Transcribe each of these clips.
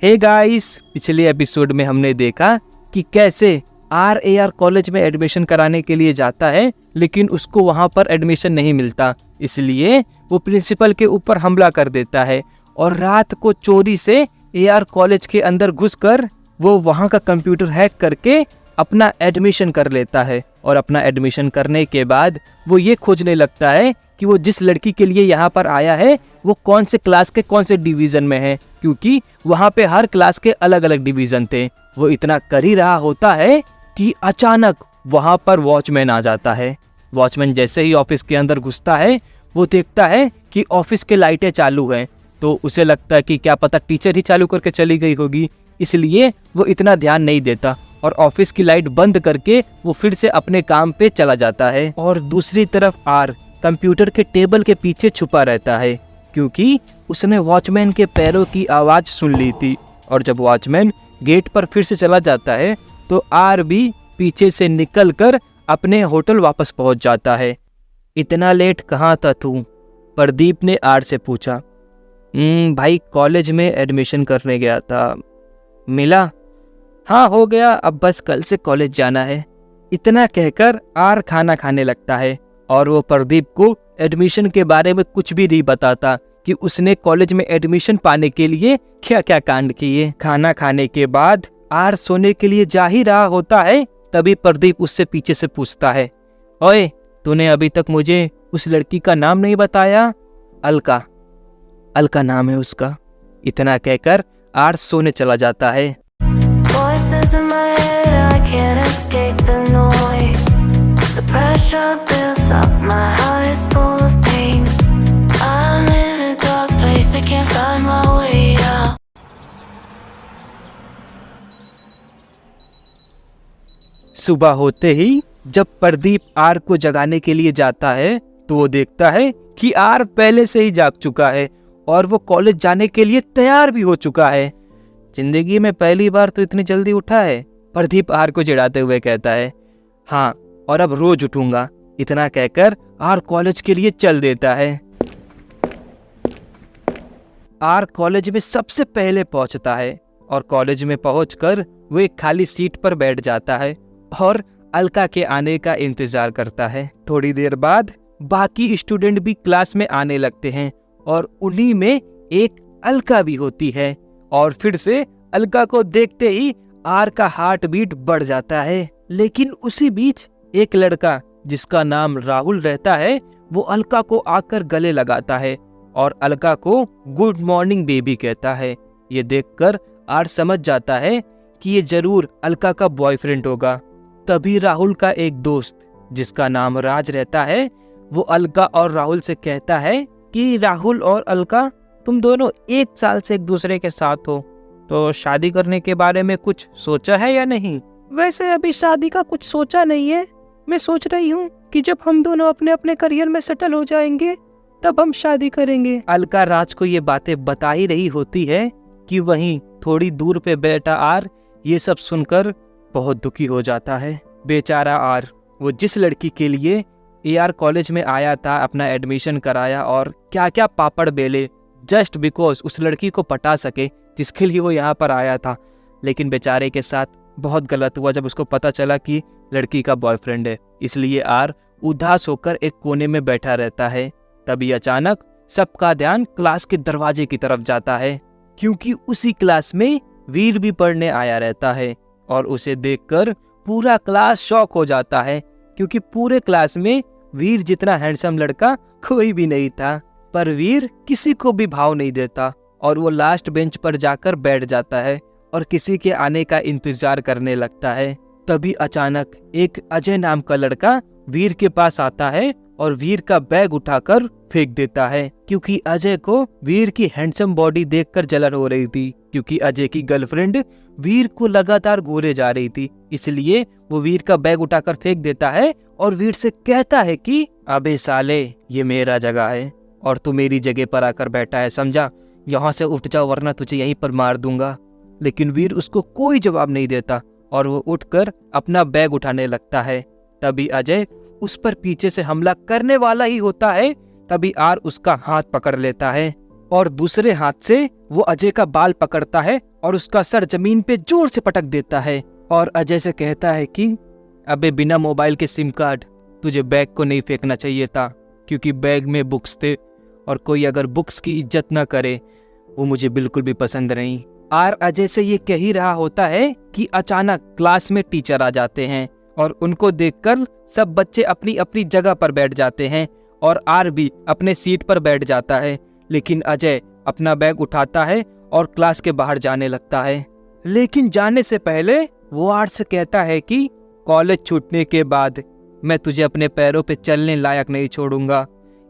Hey guys, पिछले episode में हमने देखा कि कैसे आर कॉलेज में एडमिशन कराने के लिए जाता है, लेकिन उसको वहाँ पर एडमिशन नहीं मिलता। इसलिए वो प्रिंसिपल के ऊपर हमला कर देता है और रात को चोरी से AR कॉलेज के अंदर घुसकर वो वहाँ का कंप्यूटर हैक करके अपना एडमिशन कर लेता है। और अपना एडमिशन करने के बाद वो ये खोजने लगता है कि वो जिस लड़की के लिए यहाँ पर आया है वो कौन से क्लास के कौन से डिवीज़न में है, क्योंकि वहाँ पे हर क्लास के अलग अलग डिवीज़न थे। वो इतना कर ही रहा होता है कि अचानक वहाँ पर वॉचमैन आ जाता है। वॉचमैन जैसे ही ऑफिस के अंदर घुसता है वो देखता है कि ऑफिस के लाइटें चालू हैं, तो उसे लगता है कि क्या पता टीचर ही चालू करके चली गई होगी, इसलिए वो इतना ध्यान नहीं देता और ऑफिस की लाइट बंद करके वो फिर से अपने काम पे चला जाता है। और दूसरी तरफ आर कंप्यूटर के टेबल के पीछे छुपा रहता है, क्योंकि उसने वॉचमैन के पैरों की आवाज़ सुन ली थी। और जब वॉचमैन गेट पर फिर से चला जाता है तो आर भी पीछे से निकलकर अपने होटल वापस पहुंच जाता है। इतना लेट कहाँ था तू? प्रदीप ने आर से पूछा। भाई कॉलेज में एडमिशन करने गया था, मिला? हाँ हो गया, अब बस कल से कॉलेज जाना है। इतना कहकर आर खाना खाने लगता है और वो प्रदीप को एडमिशन के बारे में कुछ भी नहीं बताता कि उसने कॉलेज में एडमिशन पाने के लिए क्या क्या कांड किए। खाना खाने के बाद आर सोने के लिए जा ही रहा होता है, तभी प्रदीप उससे पीछे से पूछता है, ओए तूने अभी तक मुझे उस लड़की का नाम नहीं बताया? अलका नाम है उसका। इतना कहकर आर सोने चला जाता है। सुबह होते ही जब प्रदीप आर को जगाने के लिए जाता है तो वो देखता है कि आर पहले से ही जाग चुका है और वो कॉलेज जाने के लिए तैयार भी हो चुका है। जिंदगी में पहली बार तो इतनी जल्दी उठा है, प्रदीप आर को चिढ़ाते हुए कहता है। हाँ, और अब रोज उठूंगा। इतना कहकर आर कॉलेज के लिए चल देता है। आर कॉलेज में सबसे पहले पहुंचता है और कॉलेज में पहुंचकर वो एक खाली सीट पर बैठ जाता है और अलका के आने का इंतजार करता है। थोड़ी देर बाद बाकी स्टूडेंट भी क्लास में आने लगते हैं और उन्हीं में एक अलका भी होती है। और फिर से अलका को देखते ही आर का हार्ट बीट बढ़ जाता है। लेकिन उसी बीच एक लड़का जिसका नाम राहुल रहता है वो अलका को आकर गले लगाता है और अलका को गुड मॉर्निंग बेबी कहता है। ये देखकर आर समझ जाता है कि ये जरूर अलका का बॉयफ्रेंड होगा। तभी राहुल का एक दोस्त जिसका नाम राज रहता है वो अलका और राहुल से कहता है कि राहुल और अलका तुम दोनों 1 साल से एक दूसरे के साथ हो, तो शादी करने के बारे में कुछ सोचा है या नहीं? वैसे अभी शादी का कुछ सोचा नहीं है। मैं सोच रही हूँ कि जब हम दोनों अपने अपने करियर में सेटल हो जाएंगे तब हम शादी करेंगे। अलका राज को ये बातें बता ही रही होती है कि वहीं थोड़ी दूर पे बैठा आर ये सब सुनकर बहुत दुखी हो जाता है। बेचारा आर, वो जिस लड़की के लिए AR कॉलेज में आया था, अपना एडमिशन कराया और क्या क्या पापड़ बेले जस्ट बिकॉज उस लड़की को पटा सके जिसके लिए वो यहाँ पर आया था। लेकिन बेचारे के साथ बहुत गलत हुआ जब उसको पता चला कि लड़की का बॉयफ्रेंड है। इसलिए आर उदास होकर एक कोने में बैठा रहता है। तभी अचानक सबका ध्यान क्लास के दरवाजे की तरफ जाता है, क्योंकि उसी क्लास में वीर भी पढ़ने आया रहता है। और उसे देखकर पूरा क्लास शॉक हो जाता है, क्योंकि पूरे क्लास में वीर जितना हैंडसम लड़का कोई भी नहीं था। पर वीर किसी को भी भाव नहीं देता और वो लास्ट बेंच पर जाकर बैठ जाता है और किसी के आने का इंतजार करने लगता है। तभी अचानक एक अजय नाम का लड़का वीर के पास आता है और वीर का बैग उठाकर फेंक देता है, क्योंकि अजय को वीर की हैंडसम बॉडी देखकर जलन हो रही थी, क्योंकि अजय की गर्लफ्रेंड वीर को लगातार घूरे जा रही थी। इसलिए वो वीर का बैग उठाकर फेंक देता है और वीर से कहता है कि अबे साले, ये मेरा जगह है और तू मेरी जगह पर आकर बैठा है, समझा? यहाँ से उठ जाओ वरना तुझे यहीं पर मार दूंगा। लेकिन वीर उसको कोई जवाब नहीं देता और वो उठकर अपना बैग उठाने लगता है। तभी अजय उस पर पीछे से हमला करने वाला ही होता है। तभी आर उसका हाथ पकड़ लेता है और दूसरे हाथ से वो अजय का बाल पकड़ता है और उसका सर जमीन पे जोर से पटक देता है और अजय से कहता है कि अबे बिना मोबाइल के सिम कार्ड, तुझे बैग को नहीं फेंकना चाहिए था, क्योंकि बैग में बुक्स थे और कोई अगर बुक्स की इज्जत ना करे वो मुझे बिल्कुल भी पसंद नहीं। आर अजय से ये कह ही रहा होता है कि अचानक क्लास में टीचर आ जाते हैं और उनको देखकर सब बच्चे अपनी अपनी जगह पर बैठ जाते हैं और आर भी अपने सीट पर बैठ जाता है। लेकिन अजय अपना बैग उठाता है और क्लास के बाहर जाने लगता है। लेकिन जाने से पहले वो आर से कहता है कि कॉलेज छूटने के बाद मैं तुझे अपने पैरों पे चलने लायक नहीं छोड़ूंगा।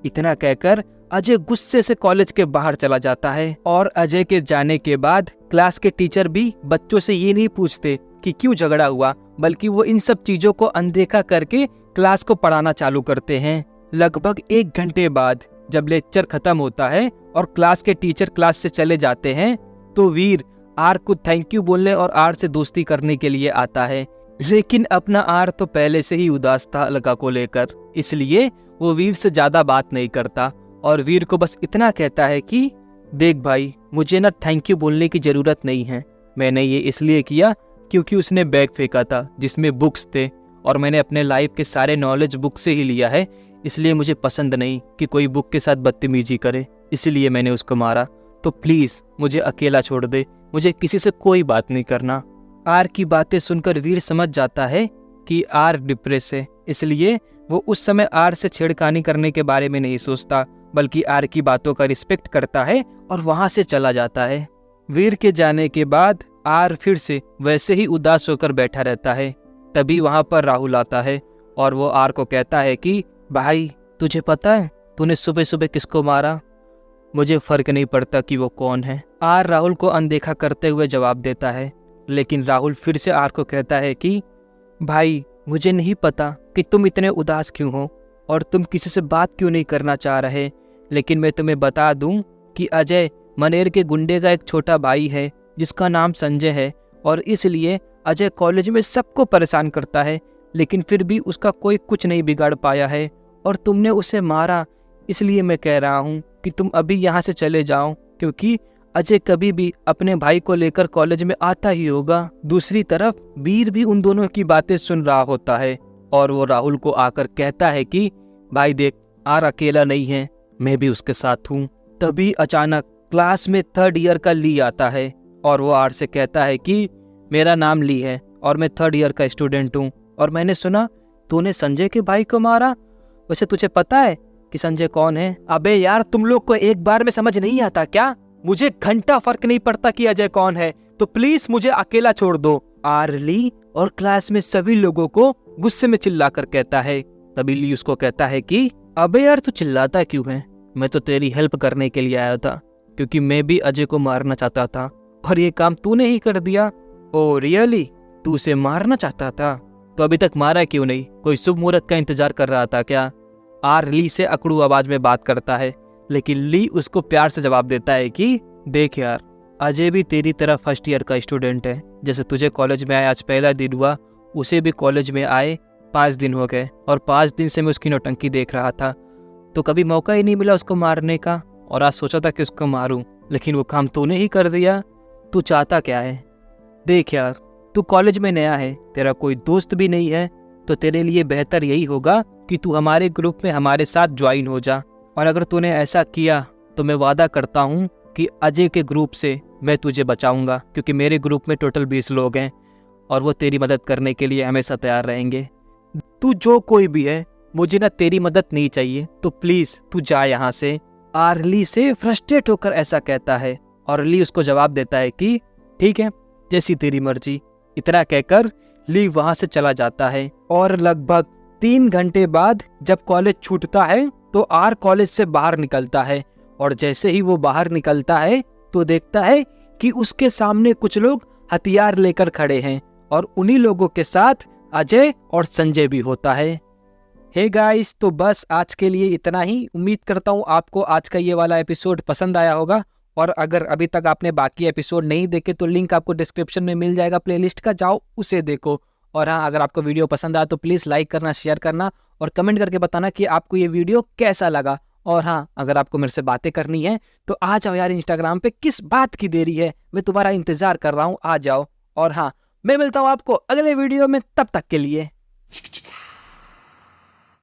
इतना कहकर अजय गुस्से से कॉलेज के बाहर चला जाता है और अजय के जाने के बाद क्लास के टीचर भी बच्चों से ये नहीं पूछते कि क्यों झगड़ा हुआ, बल्कि वो इन सब चीजों को अनदेखा करके क्लास को पढ़ाना चालू करते हैं। लगभग 1 घंटे बाद जब लेक्चर खत्म होता है और क्लास के टीचर क्लास से चले जाते हैं तो वीर आर को थैंक यू बोलने और आर से दोस्ती करने के लिए आता है। लेकिन अपना आर तो पहले से ही उदास था अलका को लेकर, इसलिए वो वीर से ज्यादा बात नहीं करता और वीर को बस इतना कहता है कि देख भाई, मुझे ना थैंक यू बोलने की जरूरत नहीं है, मैंने ये इसलिए किया क्योंकि उसने बैग फेंका था जिसमें बुक्स थे और मैंने अपने लाइफ के सारे नॉलेज बुक से ही लिया है, इसलिए मुझे पसंद नहीं कि कोई बुक के साथ बदतमीजी करे, इसलिए मैंने उसको मारा। तो प्लीज मुझे अकेला छोड़ दे, मुझे किसी से कोई बात नहीं करना। आर की बातें सुनकर वीर समझ जाता है कि आर डिप्रेस है, इसलिए वो उस समय आर से छेड़खानी करने के बारे में नहीं सोचता, बल्कि आर की बातों का रिस्पेक्ट करता है और वहां से चला जाता है। वीर के जाने के बाद आर फिर से वैसे ही उदास होकर बैठा रहता है। तभी वहां पर राहुल आता है और वो आर को कहता है कि भाई, तुझे पता है तूने सुबह सुबह किसको मारा? मुझे फर्क नहीं पड़ता कि वो कौन है। आर राहुल को अनदेखा करते हुए जवाब देता है, लेकिन राहुल फिर से आर को कहता है कि भाई, मुझे नहीं पता कि तुम इतने उदास क्यों हो और तुम किसी से बात क्यों नहीं करना चाह रहे, लेकिन मैं तुम्हें बता दूं कि अजय मनेर के गुंडे का एक छोटा भाई है जिसका नाम संजय है और इसलिए अजय कॉलेज में सबको परेशान करता है, लेकिन फिर भी उसका कोई कुछ नहीं बिगाड़ पाया है और तुमने उसे मारा। इसलिए मैं कह रहा हूँ कि तुम अभी यहाँ से चले जाओ, क्योंकि अजय कभी भी अपने भाई को लेकर कॉलेज में आता ही होगा। दूसरी तरफ वीर भी उन दोनों की बातें सुन रहा होता है और वो राहुल को आकर कहता है कि भाई देख, आर अकेला नहीं है, मैं भी उसके साथ हूँ। तभी अचानक क्लास में 3rd ईयर का ली आता है और वो आर से कहता है कि मेरा नाम ली है और मैं 3rd ईयर का स्टूडेंट हूँ और मैंने सुना तूने संजय के भाई को मारा। वैसे तुझे पता है कि संजय कौन है? अबे यार, तुम लोग को एक बार में समझ नहीं आता क्या? मुझे घंटा फर्क नहीं पड़ता कि अजय कौन है, तो प्लीज मुझे अकेला छोड़ दो। आर ली और क्लास में सभी लोगों को गुस्से में चिल्लाकर कहता है। तभी ली उसको कहता है कि अबे यार, तू चिल्लाता क्यों है? मैं तो तेरी हेल्प करने के लिए आया था, क्योंकि मैं भी अजय को मारना चाहता था और ये काम तूने ही कर दिया। Oh really? तू उसे मारना चाहता था? तो अभी तक मारा क्यों नहीं? कोई शुभ मुहूर्त का इंतजार कर रहा था क्या? आर ली से अकड़ू आवाज में बात करता है, लेकिन ली उसको प्यार से जवाब देता है कि देख यार, अजय भी तेरी तरह 1st ईयर का स्टूडेंट है। जैसे तुझे कॉलेज में आया आज पहला दिन हुआ, उसे भी कॉलेज में आए 5 दिन हो गए और 5 दिन से मैं उसकी नौटंकी देख रहा था, तो कभी मौका ही नहीं मिला उसको मारने का और आज सोचा था कि उसको मारूं, लेकिन वो काम तूने ही कर दिया। तू चाहता क्या है? देख यार, तू कॉलेज में नया है, तेरा कोई दोस्त भी नहीं है, तो तेरे लिए बेहतर यही होगा कि तू हमारे ग्रुप में हमारे साथ ज्वाइन हो जा। और अगर तूने ऐसा किया तो मैं वादा करता हूँ कि अजय के ग्रुप से मैं तुझे बचाऊंगा, क्योंकि मेरे ग्रुप में टोटल 20 लोग हैं और वो तेरी मदद करने के लिए हमेशा तैयार रहेंगे। तू जो कोई भी है, मुझे ना तेरी मदद नहीं चाहिए, तो प्लीज तू जा यहाँ से। आर ली से फ्रस्ट्रेट होकर ऐसा कहता है और ली उसको जवाब देता है कि ठीक है, जैसी तेरी मर्जी। इतना कहकर ली वहां से चला जाता है और लगभग 3 घंटे बाद जब कॉलेज छूटता है तो आर कॉलेज से बाहर निकलता है और जैसे ही वो बाहर निकलता है तो देखता है कि उसके सामने कुछ लोग हथियार लेकर खड़े हैं और उन्हीं लोगों के साथ अजय और संजय भी होता है। हे गाइस, तो बस आज के लिए इतना ही। उम्मीद करता हूँ आपको आज का ये वाला एपिसोड पसंद आया होगा और अगर अभी तक आपने बाकी एपिसोड नहीं देखे तो लिंक आपको डिस्क्रिप्शन में मिल जाएगा प्लेलिस्ट का, जाओ उसे देखो। और हाँ, अगर आपको वीडियो पसंद आया तो प्लीज़ लाइक करना, शेयर करना और कमेंट करके बताना कि आपको ये वीडियो कैसा लगा और हाँ, अगर आपको मेरे से बातें करनी है तो आ जाओ यार इंस्टाग्राम पे, किस बात की देरी है, मैं तुम्हारा इंतजार कर रहा हूँ, आ जाओ। और हाँ, मैं मिलता हूँ आपको अगले वीडियो में, तब तक के लिए।